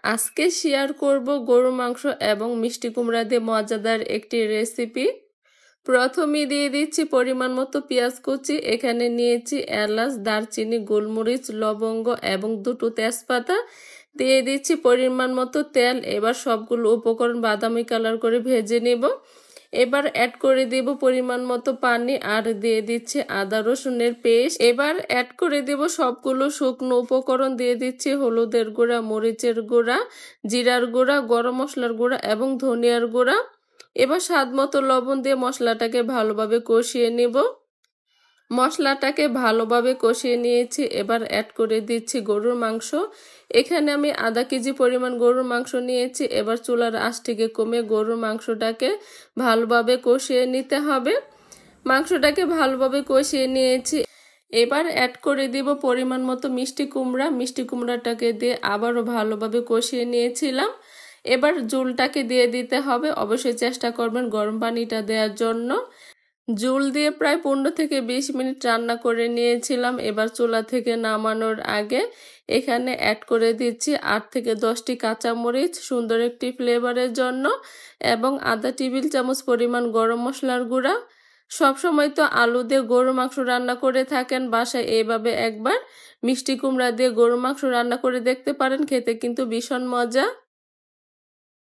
আজকে শেয়ার করব গরুর মাংস এবং মিষ্টি কুমড়া দিয়ে মজাদার একটি রেসিপি। প্রথমেই দিয়ে দিচ্ছি পরিমাণ মতো পেঁয়াজ কুচি। এখানে নিয়েছি এলাচ, দারচিনি, গোলমরিচ, লবঙ্গ এবং দুটো তেজপাতা। দিয়ে দিচ্ছি পরিমাণ মতো তেল। এবার সবগুলো উপকরণ বাদামি কালার করে ভেজে নেব। এবার অ্যাড করে দেব পরিমাণ মতো পানি আর দিয়ে দিচ্ছি আদা রসুনের পেস্ট। এবার অ্যাড করে দেব সবগুলো শুকনো উপকরণ। দিয়ে দিচ্ছি হলুদের গুঁড়া, মরিচের গুঁড়া, জিরার গুঁড়া, গরম মশলার গুঁড়া এবং ধনিয়ার গুঁড়া। এবার স্বাদ মতো লবণ দিয়ে মশলাটাকে ভালোভাবে কষিয়ে নেব। মশলাটাকে ভালোভাবে কষিয়ে নিয়েছি। এবার অ্যাড করে দিচ্ছি গরুর মাংস। এখানে আমি আধা কেজি পরিমাণ গরুর মাংস নিয়েছি। এবার চুলার আঁচটিকে কমে গরুর মাংসটাকে ভালোভাবে কষিয়ে নিতে হবে। মাংসটাকে ভালোভাবে কষিয়ে নিয়েছি। এবার অ্যাড করে দিব পরিমাণ মতো মিষ্টি কুমড়া। মিষ্টি কুমড়াটাকে দিয়ে আবারও ভালোভাবে কষিয়ে নিয়েছিলাম। এবার ঝোলটাকে দিয়ে দিতে হবে। অবশ্যই চেষ্টা করবেন গরম পানিটা দেওয়ার জন্য। ঝোল দিয়ে প্রায় 15 থেকে 20 মিনিট রান্না করে নিয়েছিলাম। এবার চুলা থেকে নামানোর আগে এখানে অ্যাড করে দিচ্ছি 8 থেকে 10টি কাঁচামরিচ সুন্দর একটি ফ্লেভারের জন্য এবং আধা টেবিল চামচ পরিমাণ গরম মশলার গুঁড়া। সবসময় তো আলু দিয়ে গরুর মাংস রান্না করে থাকেন, বাসায় এইভাবে একবার মিষ্টি কুমড়া দিয়ে গরুর মাংস রান্না করে দেখতে পারেন, খেতে কিন্তু ভীষণ মজা।